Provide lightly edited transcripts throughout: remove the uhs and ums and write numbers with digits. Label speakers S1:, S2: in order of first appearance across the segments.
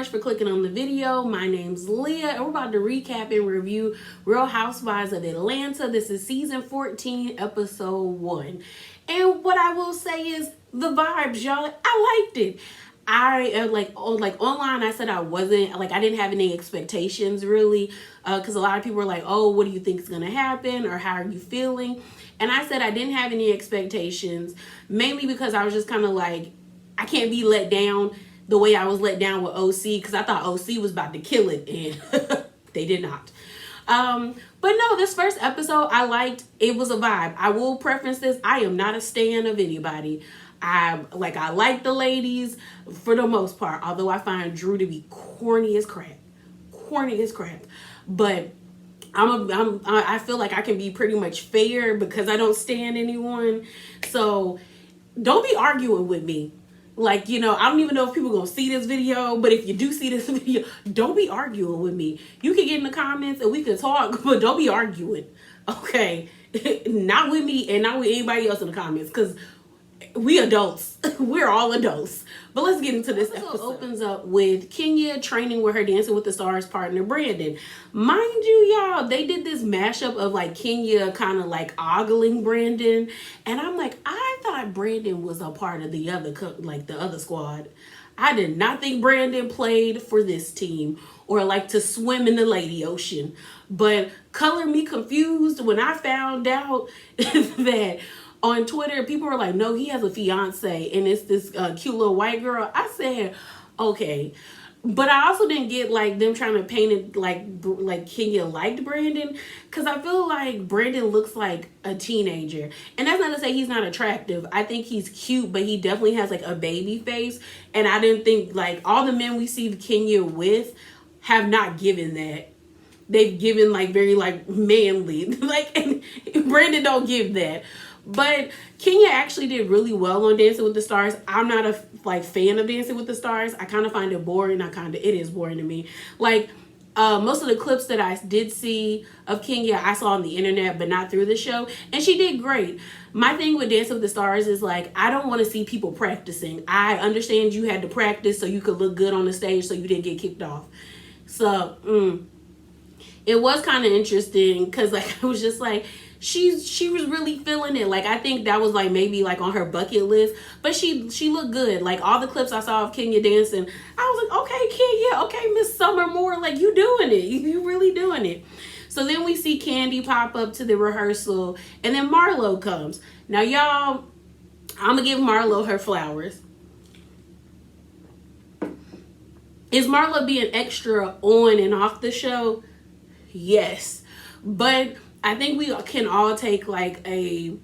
S1: much for clicking on the video. My name's Leah, and we're about to recap and review Real Housewives of Atlanta. This is season 14, episode 1. And what I will say is the vibes, y'all. I liked it. I like online. I said I wasn't like, I didn't have any expectations really, because a lot of people were like, "Oh, what do you think is gonna happen?" or "How are you feeling?" And I said I didn't have any expectations, mainly because I was just kind of like, I can't be let down the way I was let down with OC, because I thought OC was about to kill it, and they did not. But no, this first episode I liked. It was a vibe. I will preference this: I am not a stan of anybody. I like the ladies for the most part, although I find Drew to be corny as crap. But I feel like I can be pretty much fair because I don't stan anyone. So don't be arguing with me. Like, I don't even know if people are going to see this video, but if you do see this video, don't be arguing with me. You can get in the comments and we can talk, but don't be arguing. Okay? Not with me and not with anybody else in the comments, because we adults. We're all adults. But let's get into this episode. Opens up with Kenya training with her Dancing with the Stars partner, Brandon. Mind you, y'all, they did this mashup of like Kenya kind of like ogling Brandon. And I'm like, I thought Brandon was a part of the other squad. I did not think Brandon played for this team or like to swim in the lady ocean. But color me confused when I found out that on Twitter, people were like, no, he has a fiance and it's this cute little white girl. I said, okay. But I also didn't get like them trying to paint it like Kenya liked Brandon, because I feel like Brandon looks like a teenager. And that's not to say he's not attractive. I think he's cute, but he definitely has like a baby face. And I didn't think like all the men we see Kenya with have not given that. They've given like very like manly, like, and Brandon don't give that. But Kenya actually did really well on Dancing with the Stars. I'm not a fan of Dancing with the Stars. I kind of find it boring. It is boring to me. Like most of the clips that I did see of Kenya, I saw on the internet, but not through the show. And she did great. My thing with Dancing with the Stars is like, I don't want to see people practicing. I understand you had to practice so you could look good on the stage so you didn't get kicked off. So it was kind of interesting because like I was just like, she was really feeling it. Like I think that was like maybe like on her bucket list, but she looked good. Like all the clips I saw of Kenya dancing, I was like, okay, Kenya, okay, Miss Summer Moore, like you doing it, you really doing it. So then we see Candy pop up to the rehearsal, and then Marlo comes. Now y'all, I'm gonna give Marlo her flowers. Is Marlo being extra on and off the show? Yes, but I think we can all take like a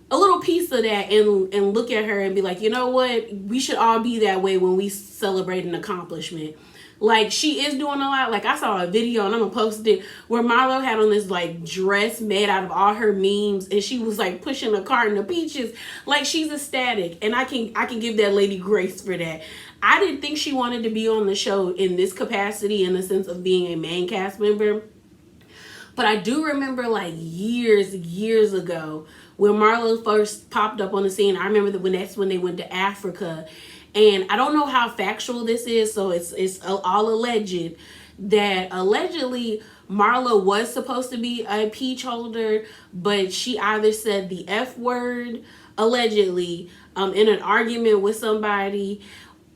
S1: little piece of that and look at her and be like, you know what? We should all be that way when we celebrate an accomplishment. Like she is doing a lot. Like I saw a video and I'm gonna post it where Marlo had on this like dress made out of all her memes and she was like pushing a carton of peaches. Like she's ecstatic, and I can give that lady grace for that. I didn't think she wanted to be on the show in this capacity, in the sense of being a main cast member. But I do remember like years ago when Marlo first popped up on the scene. I remember that's when they went to Africa. And I don't know how factual this is, so it's all alleged, that allegedly Marlo was supposed to be a peach holder, but she either said the F word, allegedly, in an argument with somebody,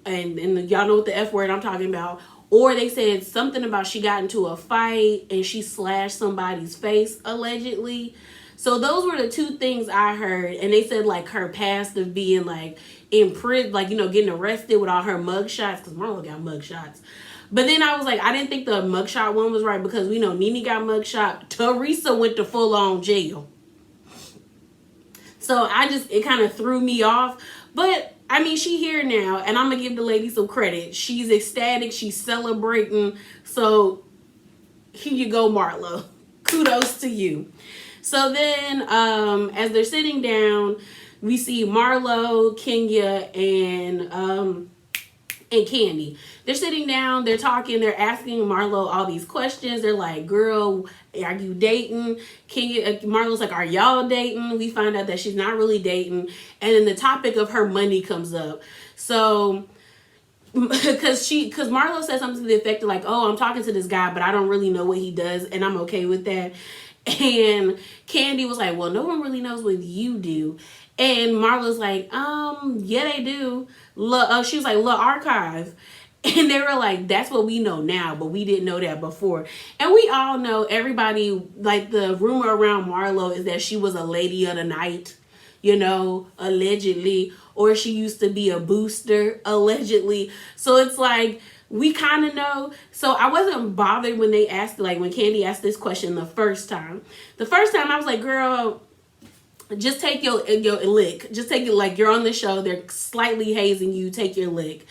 S1: and y'all know what the F word I'm talking about. Or they said something about she got into a fight and she slashed somebody's face, allegedly. So those were the two things I heard. And they said like her past of being like in prison, like, getting arrested with all her mugshots, because Marlo got mugshots. But then I was like, I didn't think the mugshot one was right, because we know Nene got mugshot. Teresa went to full on jail. So it kind of threw me off. But I mean, she here now, and I'm going to give the lady some credit. She's ecstatic. She's celebrating. So here you go, Marlo. Kudos to you. So then as they're sitting down, we see Marlo, Kenya, and Candy. They're sitting down, they're talking, they're asking Marlo all these questions. They're like, girl, are you dating? Marlo's like, are y'all dating? We find out that she's not really dating. And then the topic of her money comes up. So because Marlo said something to the effect of like, oh, I'm talking to this guy, but I don't really know what he does, and I'm okay with that. And Candy was like, well, no one really knows what you do. And Marlo's like, yeah, they do. She was like, look, archive. And they were like, that's what we know now, but we didn't know that before. And we all know, everybody, like, the rumor around Marlo is that she was a lady of the night, allegedly. Or she used to be a booster, allegedly. So it's like, we kind of know. So I wasn't bothered when they asked, like, when Candy asked this question the first time. The first time I was like, girl, just take your lick. Just take it, like, you're on the show. They're slightly hazing you. Take your lick.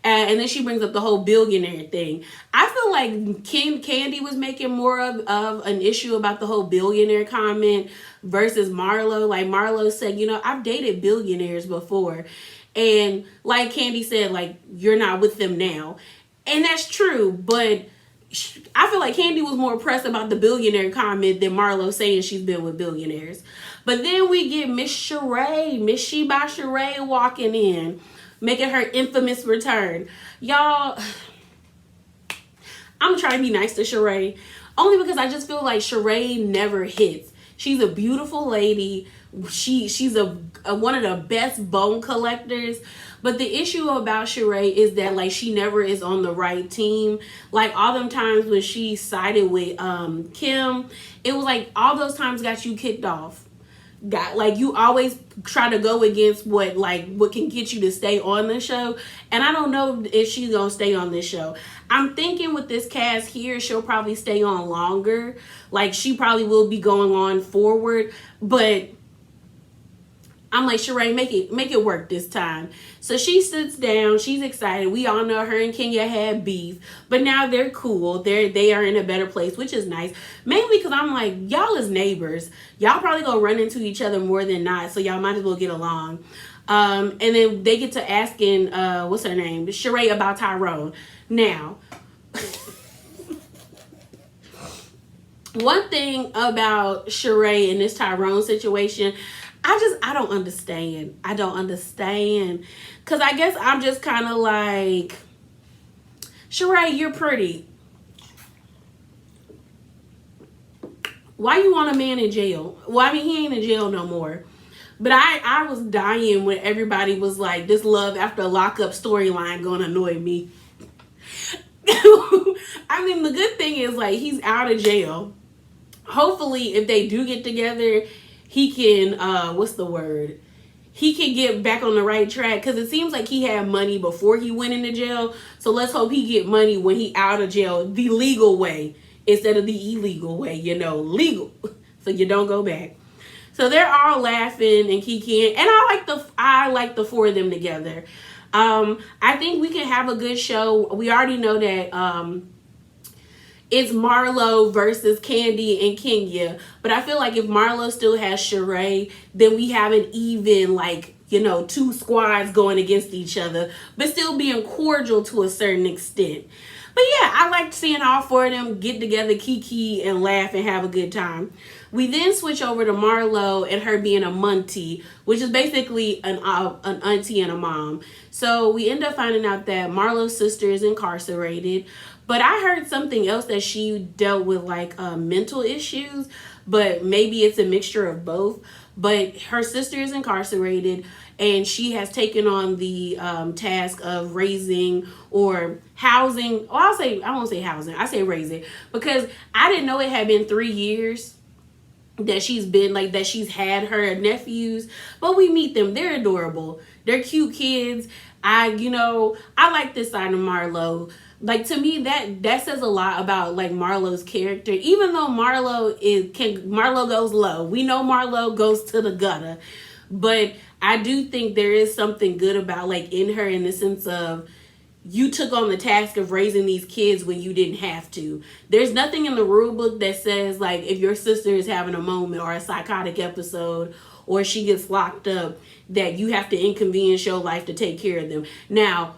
S1: And then she brings up the whole billionaire thing. I feel like Candy was making more of an issue about the whole billionaire comment versus Marlo. Like, Marlo said, I've dated billionaires before. And like Candy said, like, you're not with them now. And that's true. But I feel like Candy was more pressed about the billionaire comment than Marlo saying she's been with billionaires. But then we get Miss Sheree, Miss Sheba Sheree walking in, making her infamous return. Y'all, I'm trying to be nice to Sheree, only because I just feel like Sheree never hits. She's a beautiful lady. She's a one of the best bone collectors. But the issue about Sheree is that, like, she never is on the right team. Like, all them times when she sided with Kim, it was like all those times got you kicked off. Like, you always try to go against what can get you to stay on the show. And I don't know if she's gonna stay on this show. I'm thinking with this cast here, she'll probably stay on longer. Like, she probably will be going on forward. But I'm like, Sheree, make it work this time. So she sits down. She's excited. We all know her and Kenya had beef, but now they're cool. They are in a better place, which is nice. Mainly because I'm like, y'all is neighbors. Y'all probably gonna run into each other more than not, so y'all might as well get along. And then they get to asking, what's her name? Sheree about Tyrone. Now, one thing about Sheree in this Tyrone situation, I don't understand. I don't understand. Because I guess I'm just kind of like, Sheree, you're pretty. Why you want a man in jail? Well, I mean, he ain't in jail no more. But I was dying when everybody was like, this love after lockup storyline gonna annoy me. I mean, the good thing is, like, he's out of jail. Hopefully, if they do get together, he can, he can get back on the right track, because it seems like he had money before he went into jail. So let's hope he get money when he out of jail the legal way instead of the illegal way, legal, so you don't go back. So they're all laughing and kikiing, and I like the four of them together. I think we can have a good show. We already know that it's Marlo versus Candy and Kenya. But I feel like if Marlo still has Sheree, then we have an even, two squads going against each other, but still being cordial to a certain extent. But yeah, I liked seeing all four of them get together, kiki, and laugh and have a good time. We then switch over to Marlo and her being a Muntie, which is basically an auntie and a mom. So we end up finding out that Marlo's sister is incarcerated. But I heard something else, that she dealt with mental issues, but maybe it's a mixture of both. But her sister is incarcerated, and she has taken on the task of raising or housing. Well, I won't say housing. I say raising, because I didn't know it had been 3 years that she's been that she's had her nephews. But we meet them. They're adorable. They're cute kids. I like this side of Marlo. To me, that says a lot about Marlo's character. Even though Marlo goes low, we know Marlo goes to the gutter, but I do think there is something good about in her, in the sense of, you took on the task of raising these kids when you didn't have to. There's nothing in the rule book that says if your sister is having a moment or a psychotic episode, or she gets locked up, that you have to inconvenience your life to take care of them. Now,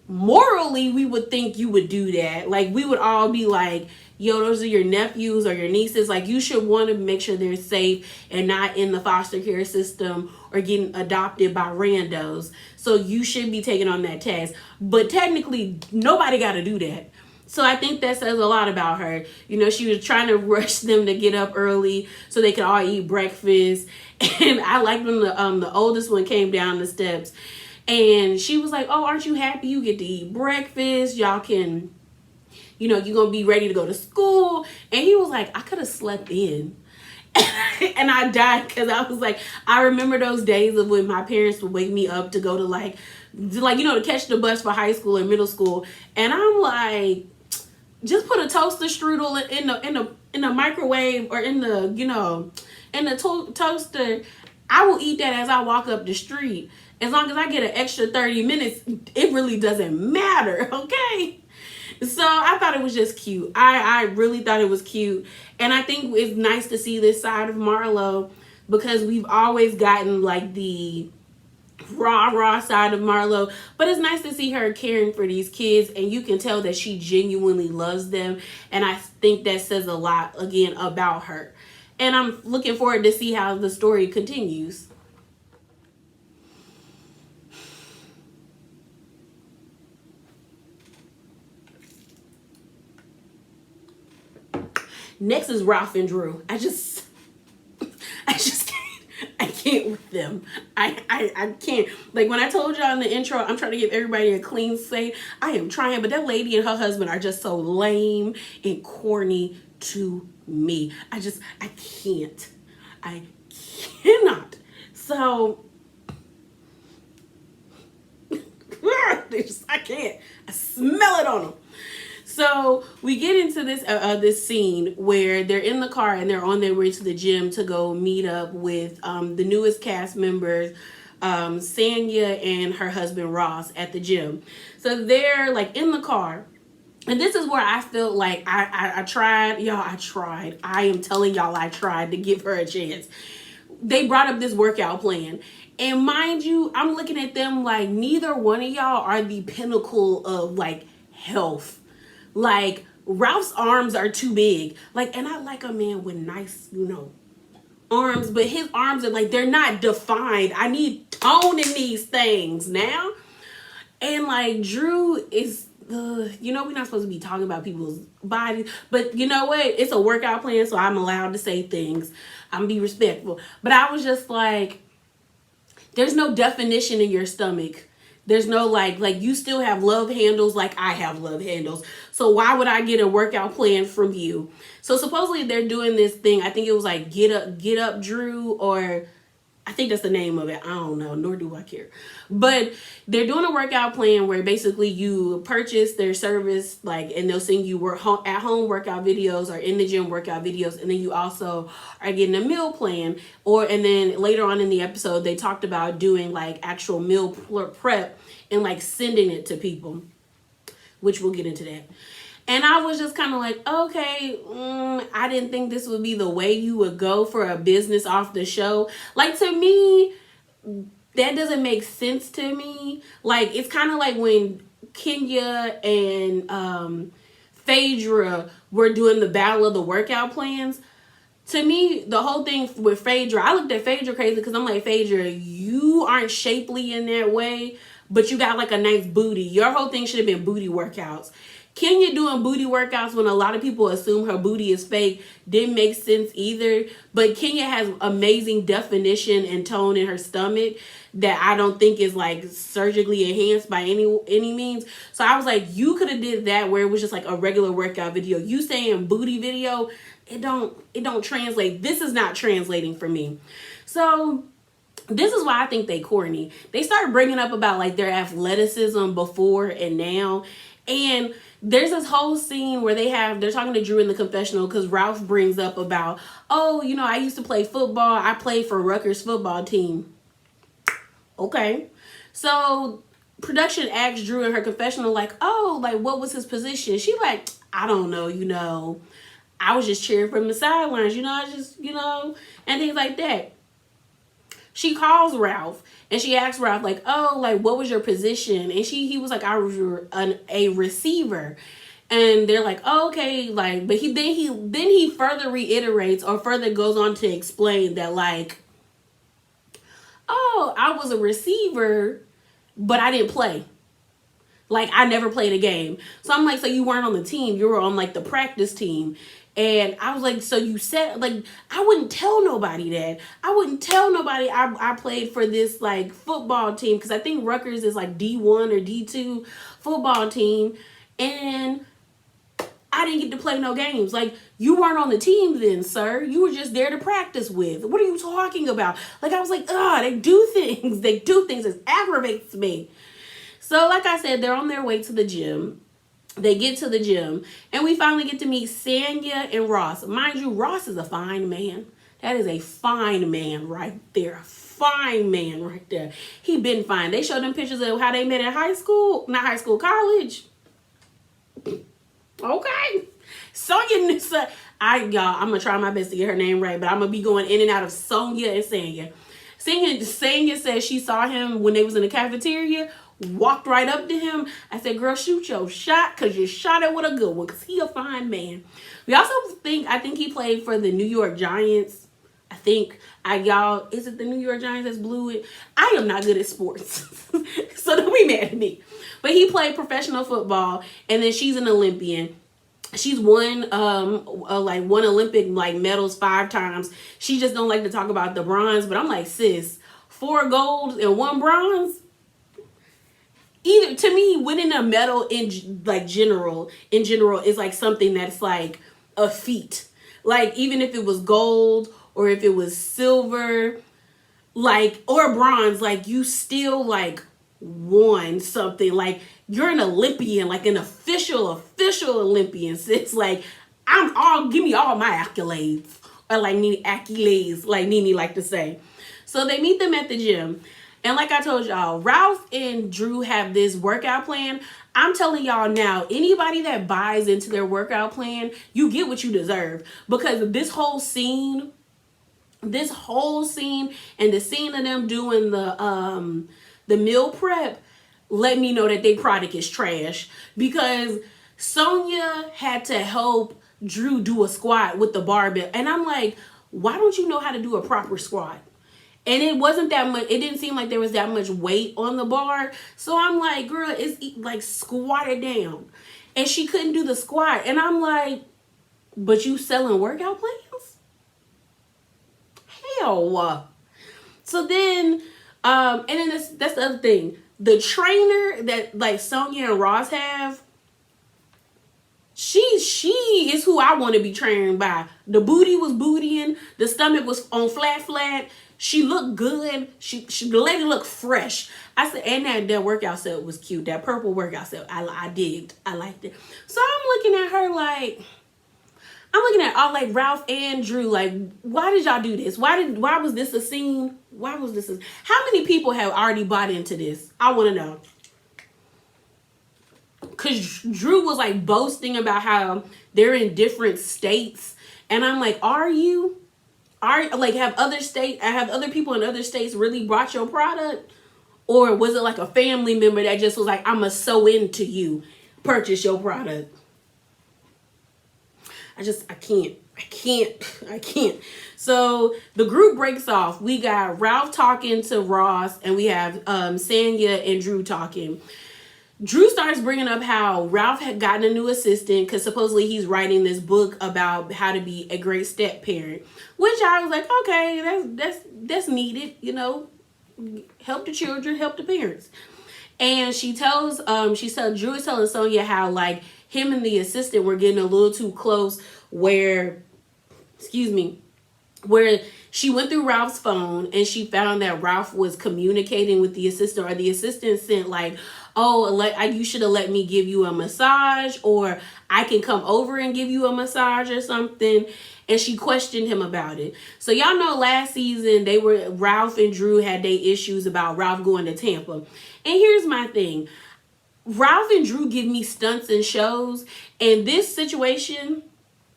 S1: morally we would think you would do that. Like we would all be like, yo, those are your nephews or your nieces. Like you should want to make sure they're safe and not in the foster care system or getting adopted by randos. So you should be taking on that task. But technically nobody got to do that. So I think that says a lot about her. You know, she was trying to rush them to get up early so they could all eat breakfast. And I like when the oldest one came down the steps and she was like, oh, aren't you happy you get to eat breakfast? Y'all can, you know, you're going to be ready to go to school. And he was like, I could have slept in. And I died because I was like, I remember those days of when my parents would wake me up to go to like, you know, to catch the bus for high school and middle school. And I'm like, just put a toaster strudel in the microwave or in the, you know, in the toaster. I will eat that as I walk up the street. As long as I get an extra 30 minutes, it really doesn't matter, okay? So I thought it was just cute. I really thought it was cute. And I think it's nice to see this side of Marlo because we've always gotten like the raw side of Marlo. But it's nice to see her caring for these kids and you can tell that she genuinely loves them. And I think that says a lot, again, about her. And I'm looking forward to see how the story continues. Next is Ralph and Drew. I just can't with them. I can't. Like when I told y'all in the intro, I'm trying to give everybody a clean slate. I am trying, but that lady and her husband are just so lame and corny to me. I can't. I cannot. So I can't. I smell it on them. So we get into this scene where they're in the car and they're on their way to the gym to go meet up with the newest cast members, Sanya and her husband Ross at the gym. So they're like in the car. And this is where I felt like I tried. Y'all, I tried. I am telling y'all I tried to give her a chance. They brought up this workout plan. And mind you, I'm looking at them like neither one of y'all are the pinnacle of like health. Like Ralph's arms are too big. Like, and I like a man with nice, you know, arms, but his arms are like, they're not defined. I need tone in these things now. And like Drew is you know, we're not supposed to be talking about people's bodies, but you know what? It's a workout plan, so I'm allowed to say things. I'm gonna be respectful. But I was just like, there's no definition in your stomach. There's no like you still have love handles like I have love handles. So why would I get a workout plan from you? So supposedly they're doing this thing. I think it was like Get Up Drew, or I think that's the name of it. I don't know, nor do I care. But they're doing a workout plan where basically you purchase their service, like, and they'll send you at home workout videos or in the gym workout videos, and then you also are getting a meal plan. And then later on in the episode, they talked about doing like actual meal prep and like sending it to people, which we'll get into that. And I was just kind of like, okay, I didn't think this would be the way you would go for a business off the show. Like, to me, that doesn't make sense to me. Like, it's kind of like when Kenya and Phaedra were doing the battle of the workout plans. To me, the whole thing with Phaedra, I looked at Phaedra crazy because I'm like, Phaedra, you aren't shapely in that way, but you got like a nice booty. Your whole thing should have been booty workouts. Kenya doing booty workouts when a lot of people assume her booty is fake didn't make sense either. But Kenya has amazing definition and tone in her stomach that I don't think is like surgically enhanced by any means. So I was like, you could have did that where it was just like a regular workout video. You saying booty video, it don't translate. This is not translating for me. So this is why I think they corny. They started bringing up about like their athleticism before and now. And there's this whole scene where they're talking to Drew in the confessional because Ralph brings up about, oh, you know, I used to play football. I played for Rutgers football team. Okay. So production asked Drew in her confessional, like, oh, like, what was his position? She like, I don't know, you know, I was just cheering from the sidelines, you know, I just, you know, and things like that. she calls Ralph and she asks Ralph like, "Oh, like what was your position?" And he was like, "I was a receiver." And they're like, oh, "Okay," like, but he further reiterates or further goes on to explain that like, "Oh, I was a receiver, but I didn't play. Like, I never played a game." So I'm like, "So you weren't on the team, you were on like the practice team." And I was like, "So you said," like, I wouldn't tell nobody that. I wouldn't tell nobody I played for this like football team, because I think Rutgers is like D1 or D2 football team. And I didn't get to play no games. Like, you weren't on the team then, sir. You were just there to practice with. What are you talking about? Like, I was like, they do things. They do things. It aggravates me. So, like I said, they're on their way to the gym. They get to the gym, and we finally get to meet Sanya and Ross. Mind you, Ross is a fine man. That is a fine man right there. Fine man right there. He been fine. They showed them pictures of how they met in high school. Not high school, college. Okay. Sonya, I'm gonna try my best to get her name right, but I'm gonna be going in and out of Sonya and Sanya. Sanya said she saw him when they was in the cafeteria, walked right up to him. I said, "Girl, shoot your shot, because you shot it with a good one, because he a fine man." I think he played for the New York Giants. Is it the New York Giants that's blew it? I am not good at sports, so don't be mad at me. But he played professional football, and then she's an Olympian. She's won one Olympic like medals 5 times. She just don't like to talk about the bronze, but I'm like, sis, 4 golds and 1 bronze. Either to me, winning a medal in general is like something that's like a feat. Like, even if it was gold or if it was silver, like, or bronze, like, you still like won something. Like, you're an Olympian, like an official Olympian. So it's like, give me all my accolades, or like accolades, like Nene like to say. So they meet them at the gym. And like I told y'all, Ralph and Drew have this workout plan. I'm telling y'all now, anybody that buys into their workout plan, you get what you deserve. Because this whole scene and the scene of them doing the meal prep let me know that their product is trash. Because Sonya had to help Drew do a squat with the barbell. And I'm like, why don't you know how to do a proper squat? And it wasn't that much. It didn't seem like there was that much weight on the bar. So I'm like, girl, it's like squat it down. And she couldn't do the squat. And I'm like, but you selling workout plans? Hell. So then, and then that's the other thing. The trainer that like Sonya and Ross have, she is who I want to be trained by. The booty was bootying. The stomach was on flat. She looked good. The lady looked fresh. I said, and that workout set was cute. That purple workout set, I digged. I liked it. So I'm looking at her like, I'm looking at all like Ralph and Drew. Like, why did y'all do this? Why was this a scene? How many people have already bought into this? I want to know. Because Drew was like boasting about how they're in different states. And I'm like, have other people in other states really brought your product? Or was it like a family member that just was like, I'ma sew into you, purchase your product? I can't. So the group breaks off. We got Ralph talking to Ross, and we have Sanya and Drew talking. Drew starts bringing up how Ralph had gotten a new assistant because supposedly he's writing this book about how to be a great step parent, which I was like, okay, that's needed, help the children, help the parents. And Drew is telling Sonya how like him and the assistant were getting a little too close, where she went through Ralph's phone and she found that Ralph was communicating with the assistant, or the assistant sent like, you should have let me give you a massage, or I can come over and give you a massage or something. And she questioned him about it. So y'all know last season Ralph and Drew had their issues about Ralph going to Tampa. And here's my thing. Ralph and Drew give me stunts and shows. And this situation,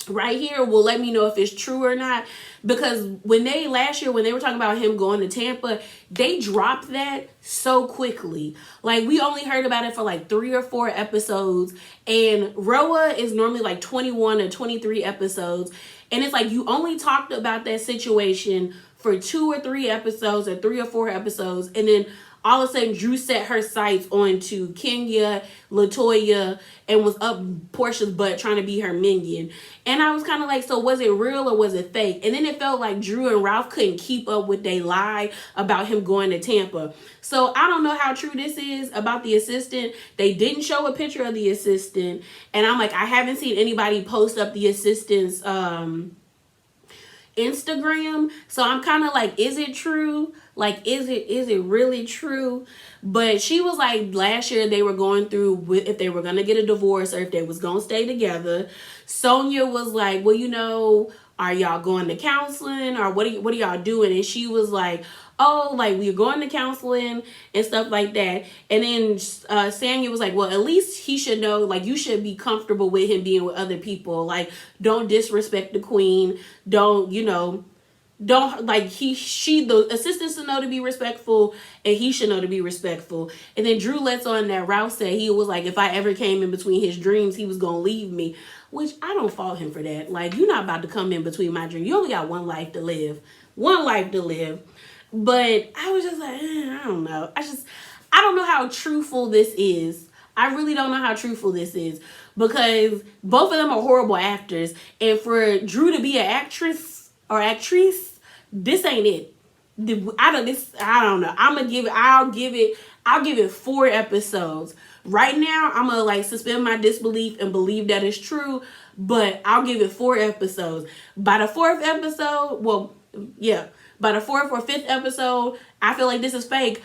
S1: right here will let me know if it's true or not, because last year when they were talking about him going to Tampa, they dropped that so quickly. Like, we only heard about it for like 3 or 4 episodes, and Roa is normally like 21 or 23 episodes, and it's like you only talked about that situation for 2 or 3 episodes, or 3 or 4 episodes, and then all of a sudden Drew set her sights onto Kenya, Latoya, and was up Portia's butt trying to be her minion. And I was kind of like, so was it real or was it fake? And then it felt like Drew and Ralph couldn't keep up with their lie about him going to Tampa. So I don't know how true this is about the assistant. They didn't show a picture of the assistant. And I'm like, I haven't seen anybody post up the assistant's Instagram. So I'm kind of like, is it true? Like, is it really true? But she was like, last year they were going through if they were going to get a divorce or if they was going to stay together. Sonia was like, well, are y'all going to counseling, or what are y'all doing? And she was like, oh, like, we're going to counseling and stuff like that. And then Sanya was like, well, at least he should know, like, you should be comfortable with him being with other people. Like, don't disrespect the queen. Don't like, the assistants to know to be respectful, and he should know to be respectful. And then Drew lets on that Ralph said he was like, if I ever came in between his dreams, he was gonna leave me, which I don't fault him for that. Like, you're not about to come in between my dreams. You only got one life to live. But I was just like, I don't know. I don't know how truthful this is. I really don't know how truthful this is, because both of them are horrible actors, and for Drew to be an actress, this ain't it. I don't know. I'll give it 4 episodes. Right now, I'm gonna like suspend my disbelief and believe that it's true, but I'll give it 4 episodes. By the 4th episode, by the 4th or 5th episode, I feel like this is fake.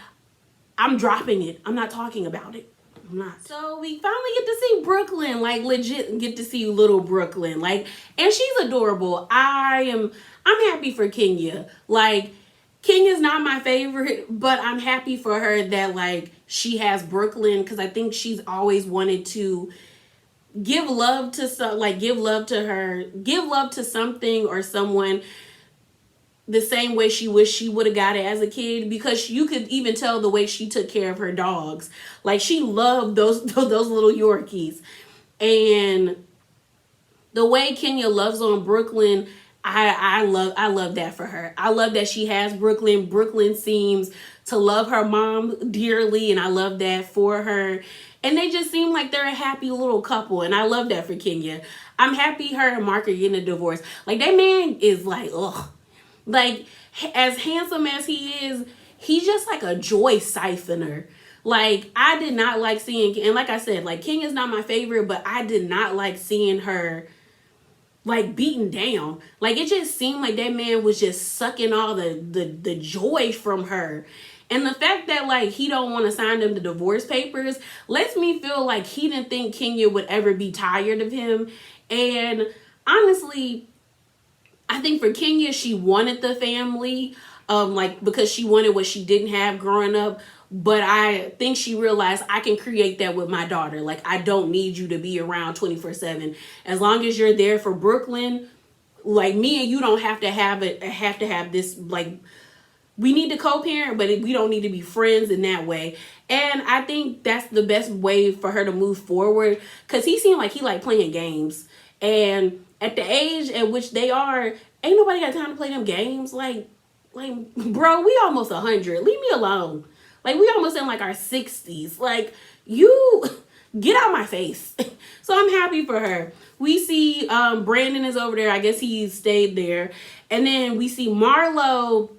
S1: I'm dropping it. I'm not talking about it. I'm not. So we finally get to see Brooklyn, like, legit get to see little Brooklyn, like, and she's adorable. I'm happy for Kenya. Like, Kenya's not my favorite, but I'm happy for her that, like, she has Brooklyn, because I think she's always wanted to give love to something or someone the same way she wished she would have got it as a kid, because you could even tell the way she took care of her dogs. Like, she loved those little Yorkies. And the way Kenya loves on Brooklyn, I love that for her. I love that she has Brooklyn. Brooklyn seems to love her mom dearly, and I love that for her. And they just seem like they're a happy little couple, and I love that for Kenya. I'm happy her and Mark are getting a divorce. Like, that man is like, ugh. Like, as handsome as he is, he's just like a joy siphoner. Like, I did not like seeing, and like I said, like, Kenya's not my favorite, but I did not like seeing her, like, beaten down. Like, it just seemed like that man was just sucking all the joy from her. And the fact that, like, he don't want to sign them the divorce papers lets me feel like he didn't think Kenya would ever be tired of him. And honestly, I think for Kenya, she wanted the family, like, because she wanted what she didn't have growing up. But I think she realized, I can create that with my daughter. Like, I don't need you to be around 24/7. As long as you're there for Brooklyn, like, me and you don't have to have this, like, we need to co-parent, but we don't need to be friends in that way. And I think that's the best way for her to move forward, because he seemed like he liked playing games. And at the age at which they are, ain't nobody got time to play them games. Like, bro, we almost 100. Leave me alone. Like, we almost in like our 60s. Like, you get out my face. So I'm happy for her. We see Brandon is over there. I guess he stayed there. And then we see Marlo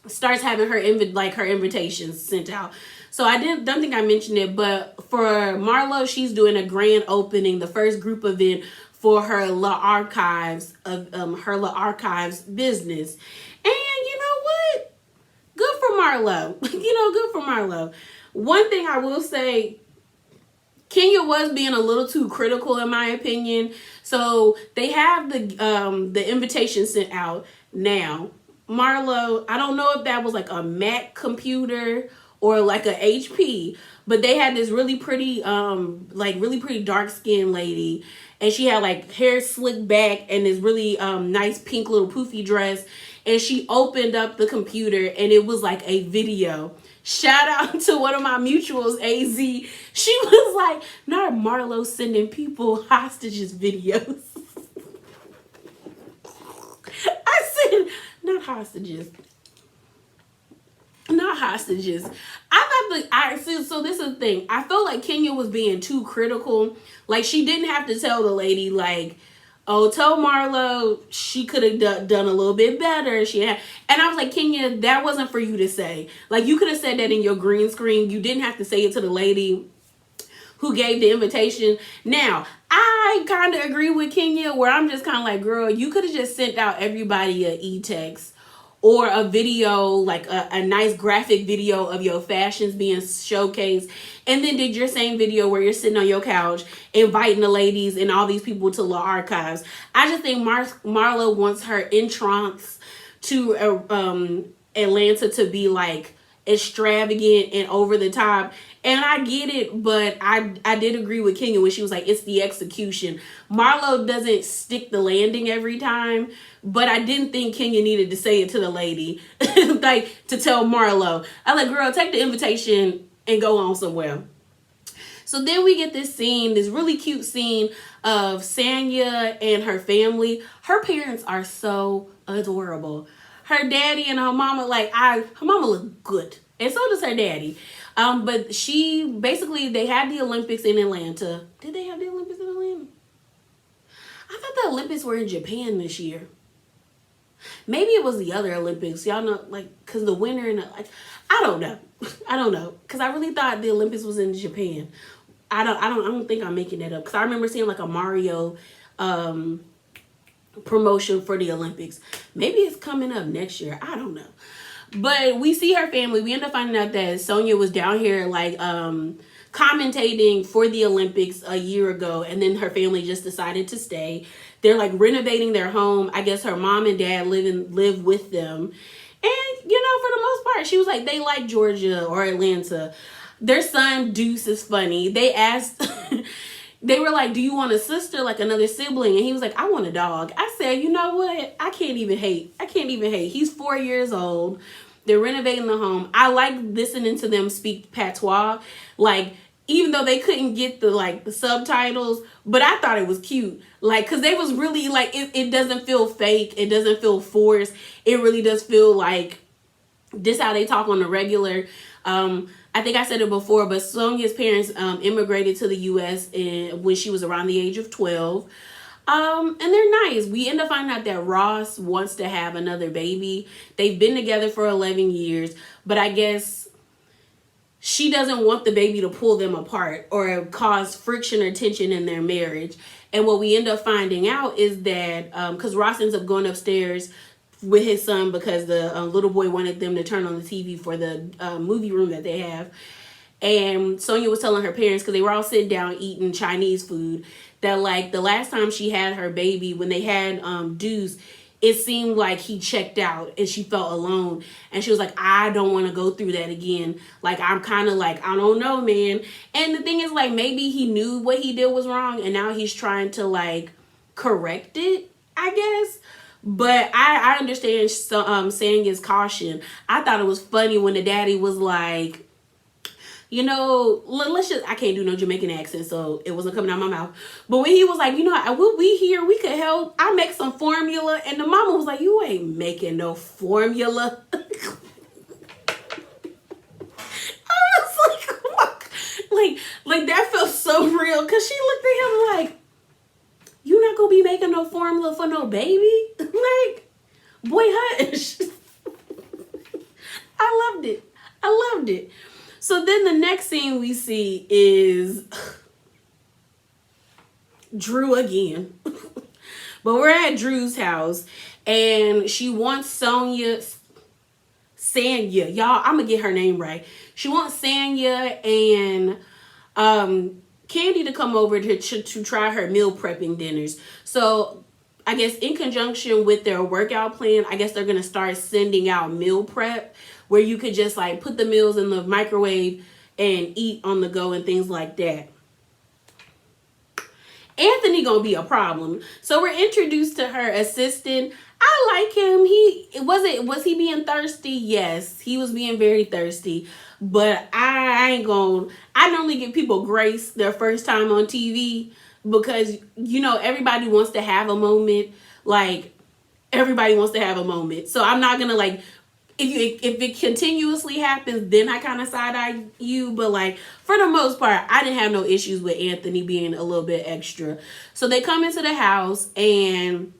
S1: starts having her invitations sent out. So I don't think I mentioned it, but for Marlo, she's doing a grand opening, the first group event for her La Archives business. And you know what? Good for Marlo. Good for Marlo. One thing I will say, Kenya was being a little too critical in my opinion. So they have the invitation sent out now. Marlo, I don't know if that was like a Mac computer or like a HP. But they had this really pretty, like really pretty dark skinned lady, and she had like hair slicked back and this really nice pink little poofy dress. And she opened up the computer and it was like a video. Shout out to one of my mutuals, AZ. She was like, not Marlo sending people hostages videos. I said, not hostages. Not hostages. So this is the thing. I felt like Kenya was being too critical. Like, she didn't have to tell the lady, like, oh, tell Marlo she could have done a little bit better. And I was like, Kenya, that wasn't for you to say. Like, you could have said that in your green screen. You didn't have to say it to the lady who gave the invitation. Now, I kind of agree with Kenya, where I'm just kind of like, girl, you could have just sent out everybody an e-text or a video, like a nice graphic video of your fashions being showcased, and then did your same video where you're sitting on your couch inviting the ladies and all these people to the archives. I just think Marlo wants her entrance to Atlanta to be like extravagant and over the top. And I get it, but I did agree with Kenya when she was like, it's the execution. Marlo doesn't stick the landing every time, but I didn't think Kenya needed to say it to the lady, like to tell Marlo. I like, girl, take the invitation and go on somewhere. So then we get this scene, this really cute scene of Sanya and her family. Her parents are so adorable. Her daddy and her mama, her mama look good. And so does her daddy. But they had the Olympics in Atlanta. Did they have the Olympics in Atlanta? I thought the Olympics were in Japan this year. Maybe it was the other Olympics. Y'all know, because the winter and I don't know. I don't know. Because I really thought the Olympics was in Japan. I don't think I'm making that up. Because I remember seeing like a Mario promotion for the Olympics. Maybe it's coming up next year. I don't know. But we see her family. We end up finding out that Sonia was down here commentating for the Olympics a year ago, and then her family just decided to stay. They're like renovating their home. I guess her mom and dad live with them. And for the most part, she was like, they like Georgia or Atlanta. Their son Deuce is funny. They asked they were like, do you want a sister, like another sibling? And he was like, I want a dog. I said, you know what? I can't even hate. He's 4 years old. They're renovating the home. I like listening to them speak patois. Like, even though they couldn't get the subtitles, but I thought it was cute. Like, because they was really, it doesn't feel fake. It doesn't feel forced. It really does feel like this how they talk on the regular. I think I said it before, but Sonia's parents immigrated to the U.S. when she was around the age of 12. And they're nice. We end up finding out that Ross wants to have another baby. They've been together for 11 years, but I guess she doesn't want the baby to pull them apart or cause friction or tension in their marriage. And what we end up finding out is that, because Ross ends up going upstairs with his son because the little boy wanted them to turn on the TV for the movie room that they have. And Sonia was telling her parents, because they were all sitting down eating Chinese food, that the last time she had her baby, when they had Deuce, it seemed like he checked out and she felt alone. And she was like, I don't want to go through that again. I'm kind of I don't know, man. And the thing is, maybe he knew what he did was wrong and now he's trying to correct it, I guess. But I understand saying his caution. I thought it was funny when the daddy was like, let's just, I can't do no Jamaican accent, so it wasn't coming out my mouth. But when he was like, what we here, we could help. I make some formula. And the mama was like, you ain't making no formula. I was like, that felt so real. Because she looked at him like, you not gonna be making no formula for no baby? Boy, hush. I loved it. So then the next scene we see is Drew again. But we're at Drew's house and she wants Sanya. Y'all, I'm gonna get her name right. She wants Sanya and Candy to come over to try her meal prepping dinners. So I guess in conjunction with their workout plan, I guess they're going to start sending out meal prep where you could just like put the meals in the microwave and eat on the go and things like that. Anthony gonna be a problem. So we're introduced to her assistant. I like him. Was he being thirsty? Yes, he was being very thirsty. But I ain't gonna. I normally give people grace their first time on TV because everybody wants to have a moment. Like everybody wants to have a moment. So I'm not gonna like. If it continuously happens, then I kind of side eye you. But like for the most part, I didn't have no issues with Anthony being a little bit extra. So they come into the house and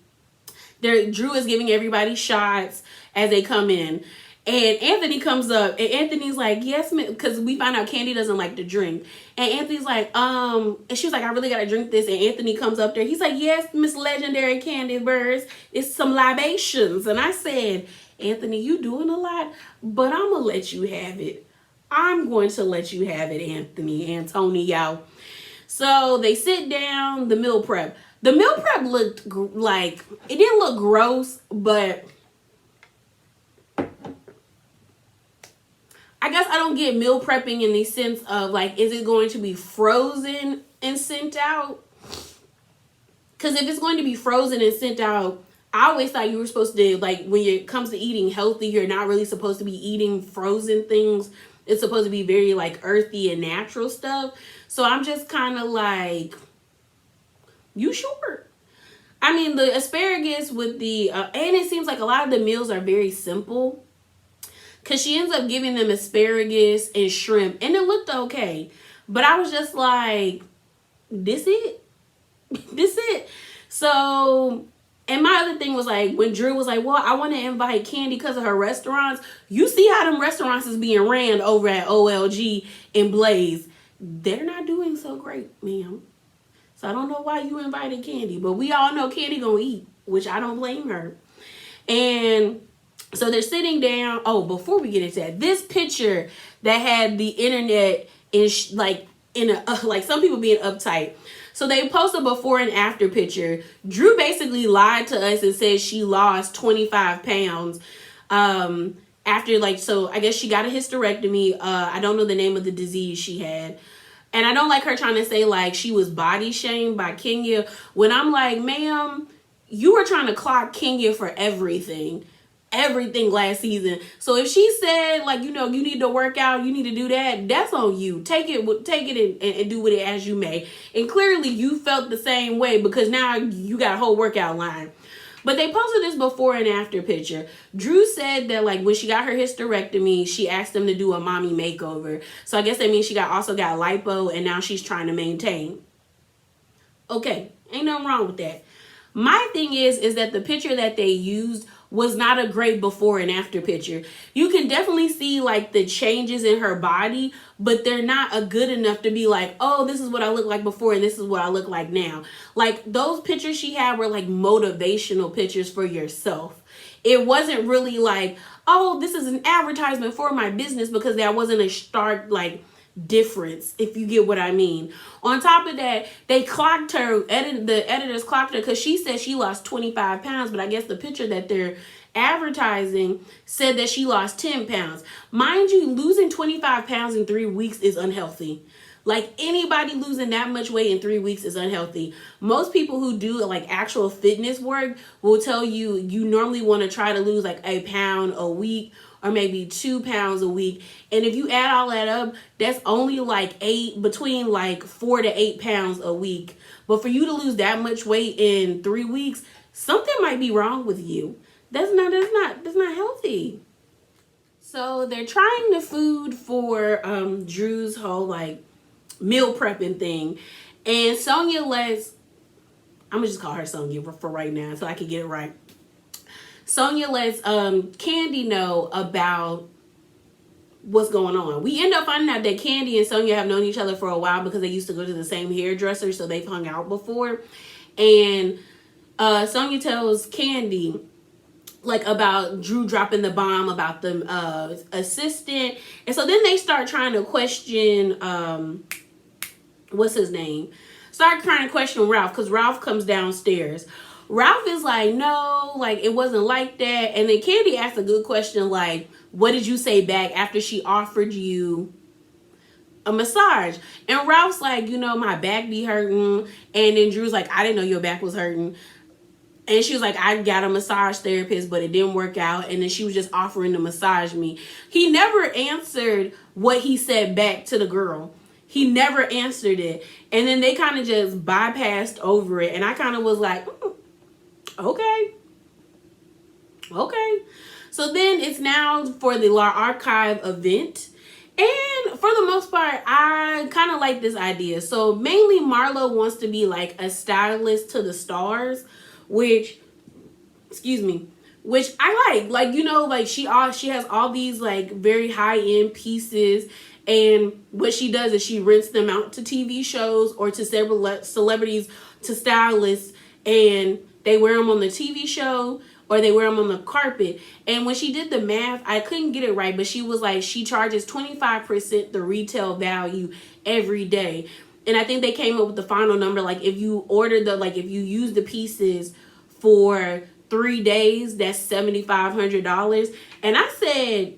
S1: Drew is giving everybody shots as they come in. And Anthony comes up and Anthony's like, yes, ma'am, because we find out Candy doesn't like to drink. And Anthony's like, and she was like, I really gotta drink this. And Anthony comes up there. He's like, yes, Miss Legendary Candy Birds, it's some libations. And I said, Anthony, you doing a lot, but I'm gonna let you have it. I'm going to let you have it, Antonio. So they sit down, the meal prep. The meal prep looked like, it didn't look gross, but I guess I don't get meal prepping in the sense of like, is it going to be frozen and sent out? Because if it's going to be frozen and sent out, I always thought you were supposed to, like, when it comes to eating healthy, you're not really supposed to be eating frozen things. It's supposed to be very, like, earthy and natural stuff. So I'm just kind of like, you sure? I mean, the asparagus with the, and it seems like a lot of the meals are very simple. Because she ends up giving them asparagus and shrimp. And it looked okay. But I was just like, this it? This it? So... And my other thing was like, when Drew was like, well, I want to invite Candy because of her restaurants. You see how them restaurants is being ran over at OLG and Blaze. They're not doing so great, ma'am. So I don't know why you invited Candy. But we all know Candy gonna eat, which I don't blame her. And so they're sitting down. Oh, before we get into that, this picture that had the internet in like some people being uptight. So they posted a before and after picture. Drew basically lied to us and said she lost 25 pounds after so I guess she got a hysterectomy. I don't know the name of the disease she had. And I don't like her trying to say like she was body shamed by Kenya when I'm like, ma'am, you were trying to clock Kenya for everything last season. So if she said like, you need to work out, you need to do that, that's on you. Take it and do with it as you may. And clearly you felt the same way because now you got a whole workout line. But they posted this before and after picture. Drew said that like when she got her hysterectomy, she asked them to do a mommy makeover. So I guess that means she also got lipo and now she's trying to maintain. Okay, ain't nothing wrong with that. My thing is that the picture that they used was not a great before and after picture. You can definitely see like the changes in her body, but they're not a good enough to be like, oh, this is what I look like before and this is what I look like now. Like those pictures she had were like motivational pictures for yourself. It wasn't really like, oh, this is an advertisement for my business, because there wasn't a stark like difference, if you get what I mean. On top of that, they clocked her, the editors clocked her because she said she lost 25 pounds, but I guess the picture that they're advertising said that she lost 10 pounds. Mind you, losing 25 pounds in 3 weeks is unhealthy. Like anybody losing that much weight in 3 weeks is unhealthy. Most people who do like actual fitness work will tell you you normally want to try to lose like a pound a week or maybe 2 pounds a week. And if you add all that up, that's only like between like 4 to 8 pounds a week. But for you to lose that much weight in 3 weeks, something might be wrong with you. That's not healthy. So they're trying the food for Drew's whole like meal prepping thing. And Sonia I'm gonna just call her Sonia for right now so I can get it right. Sonia lets Candy know about what's going on. We end up finding out that Candy and Sonia have known each other for a while because they used to go to the same hairdresser, so they've hung out before. And Sonia tells Candy like about Drew dropping the bomb about the assistant. And so then they start trying to question what's his name? Start trying to question Ralph because Ralph comes downstairs. Ralph is like, no, like it wasn't like that. And then Candy asked a good question, like, what did you say back after she offered you a massage? And Ralph's like, my back be hurting. And then Drew's like, I didn't know your back was hurting. And she was like, I got a massage therapist, but it didn't work out. And then she was just offering to massage me. He never answered what he said back to the girl. He never answered it. And then they kind of just bypassed over it. And I kind of was like, okay. So then it's now for the La Archive event. And for the most part, I kind of like this idea. So mainly Marlo wants to be like a stylist to the stars, which I like. Like, like she has all these like very high-end pieces. And what she does is she rents them out to TV shows or to several celebrities, to stylists, and they wear them on the TV show or they wear them on the carpet. And when she did the math, I couldn't get it right, but she was like, she charges 25% the retail value every day. And I think they came up with the final number, like if you use the pieces for 3 days, that's $7,500. And I said,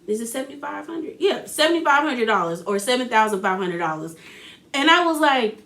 S1: is it $7,500? Yeah, $7,500 or $7,500. And I was like,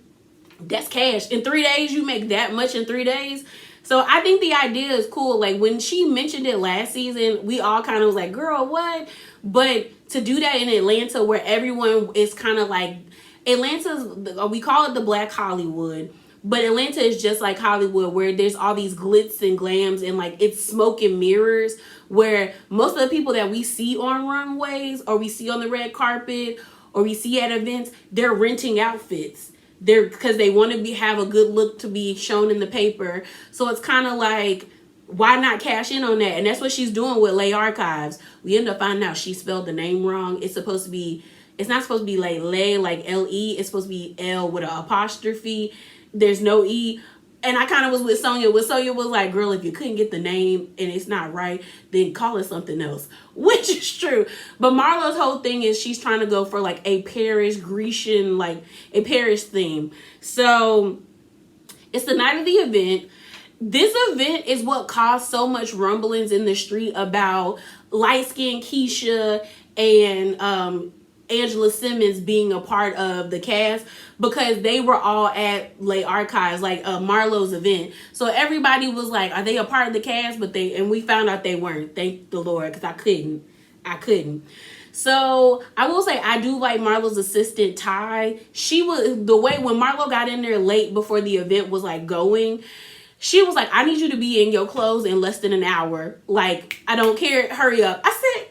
S1: that's cash. In 3 days, you make that much in 3 days. So I think the idea is cool. Like when she mentioned it last season, we all kind of was like, girl, what? But to do that in Atlanta where everyone is kind of like, we call it the Black Hollywood. But Atlanta is just like Hollywood, where there's all these glitz and glams and like it's smoke and mirrors, where most of the people that we see on runways or we see on the red carpet or we see at events, they're renting outfits. Because they want to have a good look to be shown in the paper. So it's kind of like, why not cash in on that? And that's what she's doing with Lay Archives. We end up finding out she spelled the name wrong. It's not supposed to be Lay, like L-E. It's supposed to be L with an apostrophe. There's no E. And I kind of was with Sonia. Sonia was like, girl, if you couldn't get the name and it's not right, then call it something else. Which is true. But Marlo's whole thing is she's trying to go for like a Grecian, like a Paris theme. So it's the night of the event. This event is what caused so much rumblings in the street about light-skinned Keisha and Angela Simmons being a part of the cast, because they were all at Lay Archives, like Marlo's event. So everybody was like, are they a part of the cast? And we found out they weren't. Thank the Lord, because I couldn't. So I will say I do like Marlo's assistant Ty. When Marlo got in there late before the event was like going, she was like, I need you to be in your clothes in less than an hour. Like, I don't care. Hurry up. I said,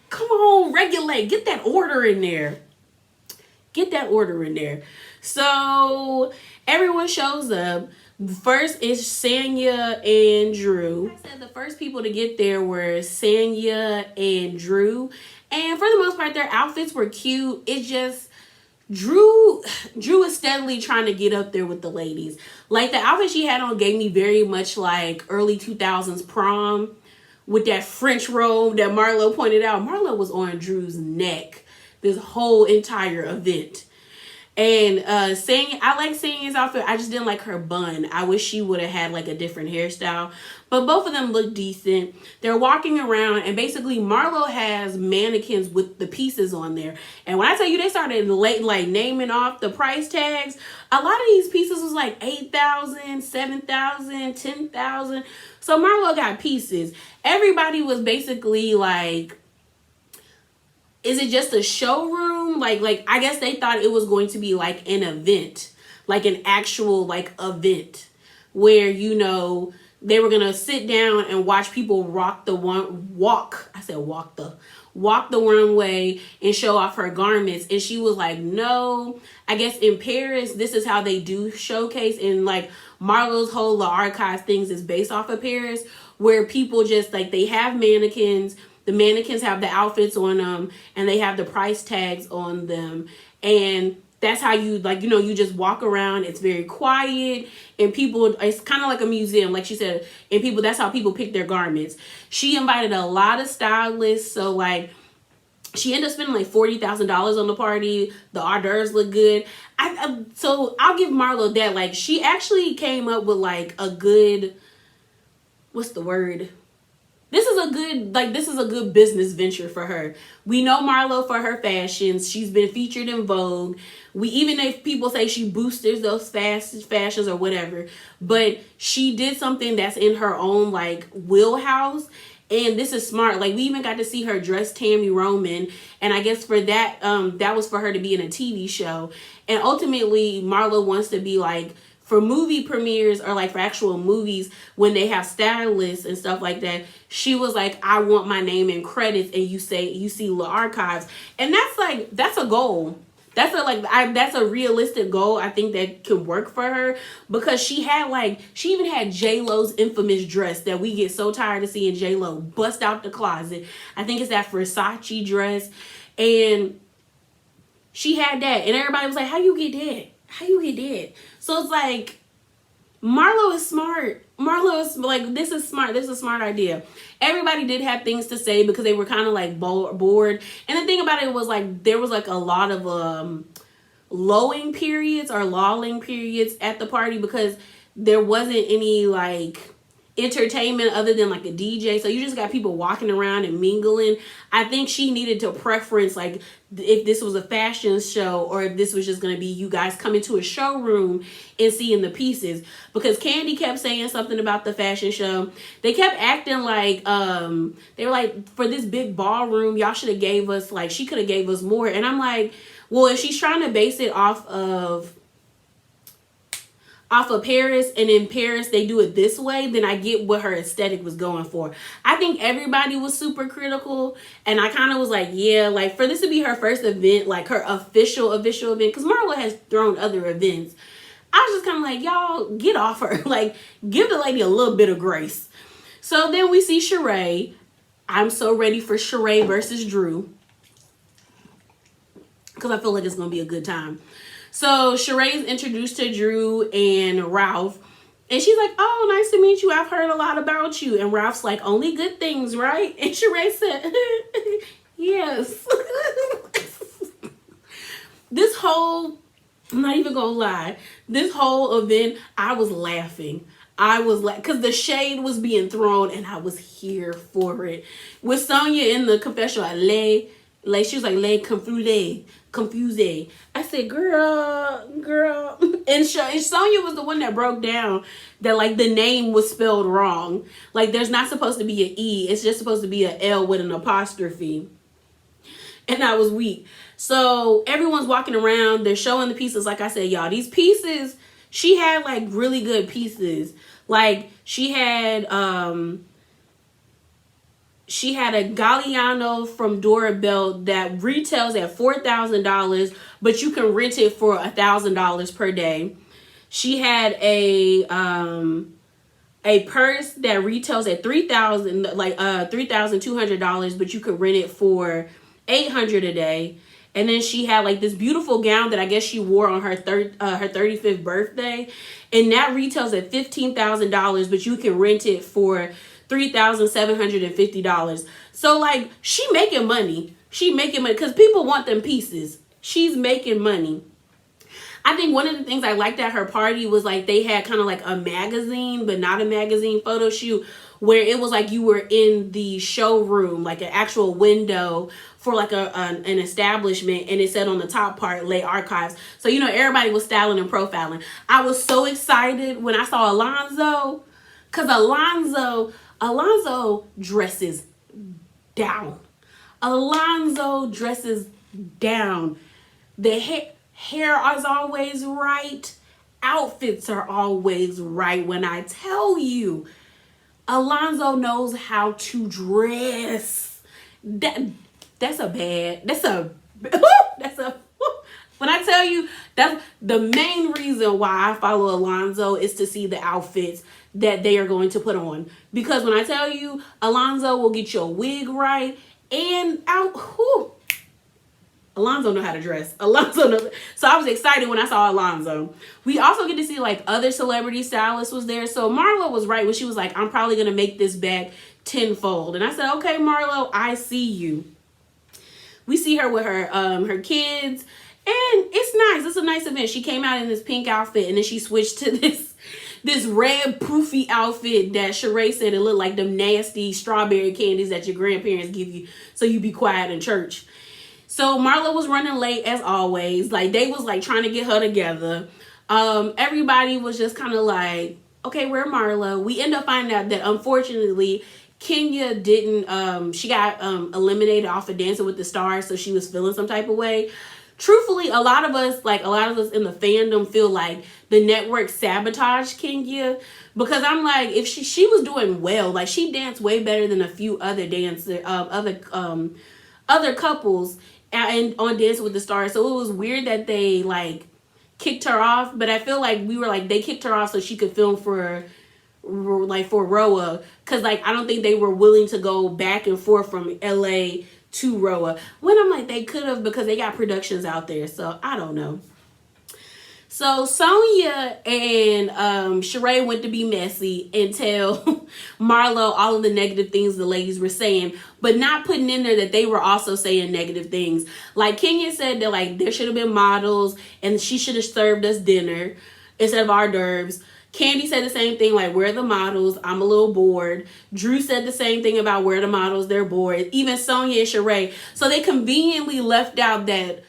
S1: come on, regulate. Get that order in there. So everyone shows up. First is Sanya and Drew. I said the first people to get there were Sanya and Drew. And for the most part, their outfits were cute. It's just Drew is steadily trying to get up there with the ladies. Like the outfit she had on gave me very much like early 2000s prom, with that French robe that Marlo pointed out. Marlo was on Drew's neck this whole entire event. And I like Sanya's outfit. I just didn't like her bun. I wish she would have had like a different hairstyle. But both of them look decent. They're walking around, and basically Marlo has mannequins with the pieces on there. And when I tell you they started like naming off the price tags, a lot of these pieces was like $8,000, $7,000, $10,000. So Marlo got pieces. Everybody was basically like, is it just a showroom? Like I guess they thought it was going to be like an event, like an actual like event where, they were going to sit down and watch people walk the runway and show off her garments. And she was like, no, I guess in Paris, this is how they do showcase. And like Marlo's whole La Archive things is based off of Paris, where people just like, they have mannequins. The mannequins have the outfits on them and they have the price tags on them. And that's how you you just walk around. It's very quiet, and people, it's kind of like a museum, like she said, and that's how people pick their garments. She invited a lot of stylists. So like She ended up spending like $40,000 on the party. The hors d'oeuvres look good. So I'll give Marlo that. Like, she actually came up with like a good, what's the word? This is a good business venture for her. We know Marlo for her fashions. She's been featured in Vogue. Even if people say she boosters those fashions or whatever, but she did something that's in her own like wheelhouse. And this is smart. Like, we even got to see her dress Tammy Roman. And I guess for that, that was for her to be in a TV show. And ultimately, Marlo wants to be like, for movie premieres or like for actual movies, when they have stylists and stuff like that, she was like, I want my name in credits, and you see the archives. And that's a goal. That's a realistic goal. I think that can work for her, because she even had J-Lo's infamous dress that we get so tired of seeing J-Lo bust out the closet. I think it's that Versace dress. And she had that. And everybody was like, how you get that? How you get that? So it's like, Marlo is smart. Marlo is like, this is smart. This is a smart idea. Everybody did have things to say because they were kind of like bored. And the thing about it was like, there was like a lot of lulling periods at the party, because there wasn't any like entertainment other than like a DJ. So you just got people walking around and mingling. I think she needed to preference like if this was a fashion show or if this was just going to be you guys coming to a showroom and seeing the pieces, because Candy kept saying something about the fashion show. They kept acting like they were like, for this big ballroom, y'all should have gave us, like, she could have gave us more. And I'm like, well, if she's trying to base it off of Paris, and in Paris they do it this way, then I get what her aesthetic was going for. I think everybody was super critical, and I kind of was like, yeah, like, for this to be her first event, like her official event, because Marlo has thrown other events, I was just kind of like, y'all get off her. Like, give the lady a little bit of grace. So then we see Sheree. I'm so ready for Sheree versus Drew, because I feel like it's going to be a good time. So Sheree's introduced to Drew and Ralph. And she's like, oh, nice to meet you. I've heard a lot about you. And Ralph's like, only good things, right? And Sheree said, yes. This whole, I'm not even going to lie, this whole event, I was laughing. I was like, because the shade was being thrown and I was here for it. With Sonia in the confessional, she was like, confused. I said, girl. And Sonia was the one that broke down that, like, the name was spelled wrong. Like, there's not supposed to be an E. It's just supposed to be an L with an apostrophe. And I was weak. So everyone's walking around. They're showing the pieces. Like I said, y'all, these pieces, she had, like, really good pieces. Like, she had a Galliano from Dora Belt that retails at $4,000, but you can rent it for $1,000 per day. She had a purse that retails at $3,200, but you could rent it for $800 a day. And then she had like this beautiful gown that I guess she wore on her 35th birthday, and that retails at $15,000, but you can rent it for $3,750. So, like, she making money because people want them pieces. She's making money. I think one of the things I liked at her party was, like, they had kind of like a magazine, but not a magazine photo shoot, where it was like you were in the showroom, like an actual window for like an establishment, and it said on the top part, Lay Archives. So, you know, everybody was styling and profiling. I was so excited when I saw Alonzo, because Alonzo dresses down. The hair is always right. Outfits are always right. When I tell you, Alonzo knows how to dress. When I tell you, that's the main reason why I follow Alonzo, is to see the outfits that they are going to put on. Because when I tell you, Alonzo will get your wig right and out. Alonzo know how to dress. Alonzo knows. So I was excited when I saw Alonzo. We also get to see like other celebrity stylists was there. So Marlo was right when she was like, I'm probably going to make this back tenfold. And I said, okay, Marlo, I see you. we see her with her kids, and it's nice. It's a nice event. She came out in this pink outfit, and then she switched to this red poofy outfit that Sheree said it looked like them nasty strawberry candies that your grandparents give you so you be quiet in church. So Marlo was running late as always. Like, they was like trying to get her together. Everybody was just kind of like, okay, where Marlo? We end up finding out that unfortunately Kenya didn't, she got eliminated off of Dancing with the Stars, so she was feeling some type of way. Truthfully, a lot of us in the fandom feel like the network sabotaged Kenya, because I'm like, if she was doing well, like she danced way better than a few other other couples and on Dancing with the Stars. So it was weird that they like kicked her off, but I feel like we were like, they kicked her off so she could film for Roa, because like I don't think they were willing to go back and forth from LA to Roa, when I'm like, they could have, because they got productions out there. So I don't know. So Sonia and Sheree went to be messy and tell Marlo all of the negative things the ladies were saying, but not putting in there that they were also saying negative things. Like Kenya said that like there should have been models and she should have served us dinner instead of hors d'oeuvres. Candy said the same thing, like, where are the models? I'm a little bored. Drew said the same thing about where are the models? They're bored. Even Sonia and Sheree. So they conveniently left out that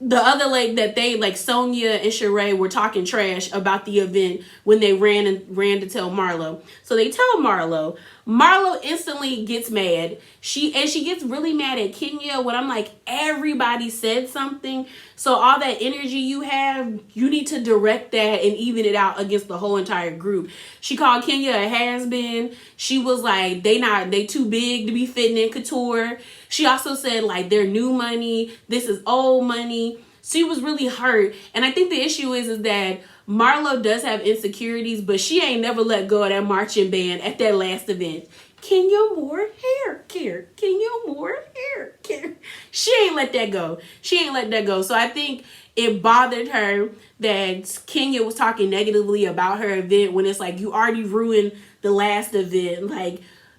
S1: the other leg that they, like Sonia and Sheree, were talking trash about the event when they ran to tell Marlo. So they tell Marlo. Marlo instantly gets mad. She gets really mad at Kenya when I'm like, everybody said something. So all that energy you have, you need to direct that and even it out against the whole entire group. She called Kenya a has-been. She was like, they too big to be fitting in couture. She also said like, they're new money. This is old money. She was really hurt. And I think the issue is that Marlo does have insecurities, but she ain't never let go of that marching band at that last event. Can you more hair care? Can you more hair care? She ain't let that go. She ain't let that go. So I think it bothered her that Kenya was talking negatively about her event when it's like, you already ruined the last event.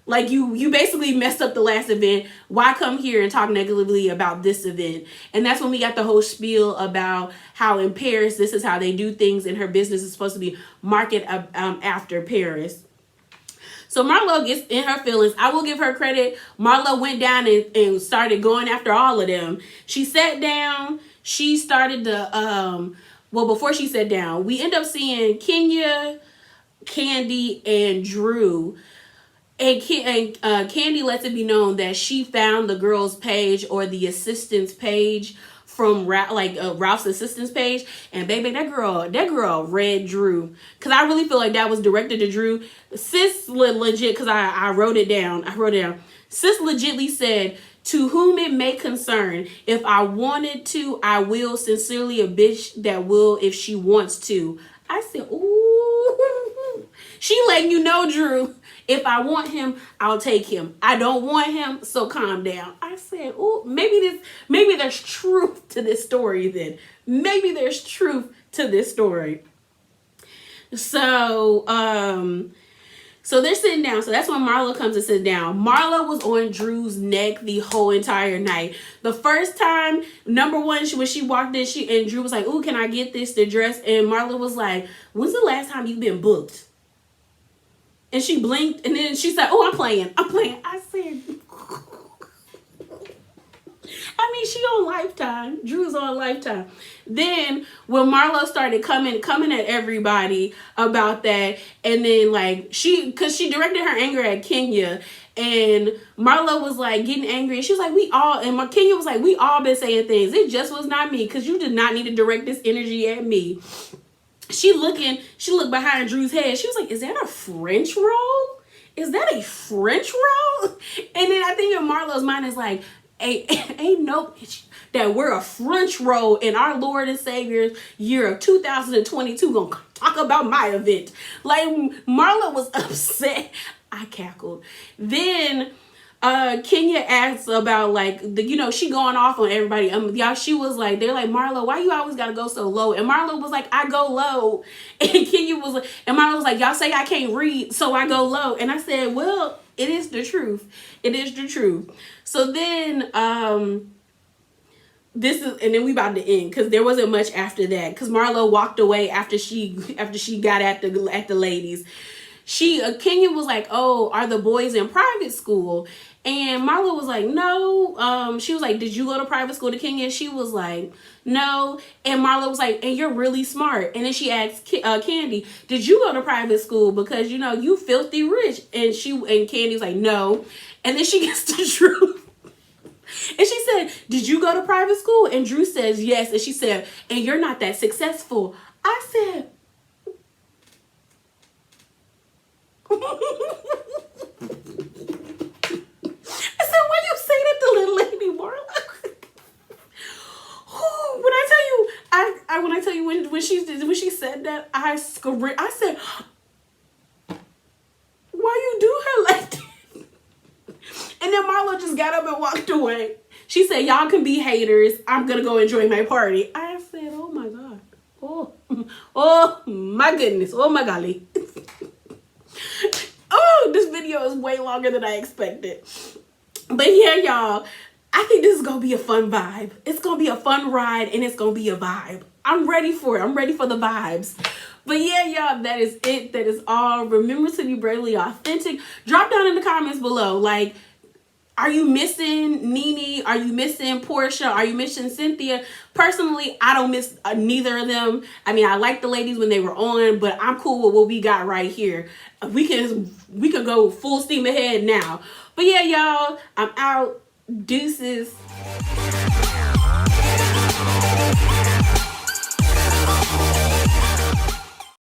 S1: Like you basically messed up the last event. Why come here and talk negatively about this event? And that's when we got the whole spiel about how in Paris, this is how they do things, and her business is supposed to be market after Paris. So Marlo gets in her feelings. I will give her credit. Marlo went down and started going after all of them. She sat down. She started to, before she sat down, we end up seeing Kenya, Candy, and Drew. And Candy lets it be known that she found the girl's page or the assistant's page from Ralph's assistant's page, and baby, that girl read Drew, because I really feel like that was directed to Drew. Sis legit, because I wrote it down. Sis legitly said, "To whom it may concern, if I wanted to, I will. Sincerely, a bitch that will if she wants to." I said, ooh, she letting you know, Drew. If I want him, I'll take him. I don't want him, so calm down. I said, oh, maybe there's truth to this story then. Maybe there's truth to this story. So, so they're sitting down. So that's when Marlo comes to sit down. Marlo was on Drew's neck the whole entire night. The first time, number one, when she walked in, and Drew was like, ooh, can I get this to dress? And Marlo was like, when's the last time you've been booked? And she blinked, and then she said, oh, I'm playing. I said, I mean, she on Lifetime. Drew's on Lifetime. Then when Marlo started coming at everybody about that, and then like because she directed her anger at Kenya, and Marlo was like getting angry, and she was like, Kenya was like, we all been saying things. It just was not me, because you did not need to direct this energy at me. She looked behind Drew's head. She was like, is that a French roll? Is that a French roll? And then I think in Marlo's mind is like, ain't no bitch that we're a French roll in our Lord and Savior's year of 2022 gonna talk about my event. Like, Marlo was upset. I cackled. Then Kenya asked about like she going off on everybody. Y'all, she was like, they're like, Marlo, why you always gotta go so low? And Marlo was like, I go low. And Kenya was like, and Marlo was like, y'all say I can't read, so I go low. And I said, well, it is the truth. It is the truth. So then this is, and then we about to end because there wasn't much after that because Marlo walked away after she got at the ladies. Kenya was like, oh, are the boys in private school? And Marlo was like, no. She was like, did you go to private school to Kenya? She was like, no. And Marlo was like, and you're really smart. And then she asked Candy, did you go to private school? Because, you know, you filthy rich. And Candy was like, no. And then she gets to Drew. And she said, did you go to private school? And Drew says, yes. And she said, and you're not that successful. I said, why you say that to little lady Marla? When I tell you when she said that, I screamed. I said, why you do her like that? And then Marlo just got up and walked away. She said, y'all can be haters. I'm gonna go enjoy my party. I said, oh my God. Oh my goodness. Oh my golly. Oh, this video is way longer than I expected. But yeah, y'all, I think this is going to be a fun vibe. It's going to be a fun ride, and it's going to be a vibe. I'm ready for it. I'm ready for the vibes. But yeah, y'all, that is it. That is all. Remember to be bravely authentic. Drop down in the comments below. Like, are you missing Nene? Are you missing Portia? Are you missing Cynthia? Personally, I don't miss neither of them. I mean, I like the ladies when they were on, but I'm cool with what we got right here. We can go full steam ahead now. But yeah, y'all, I'm out. Deuces.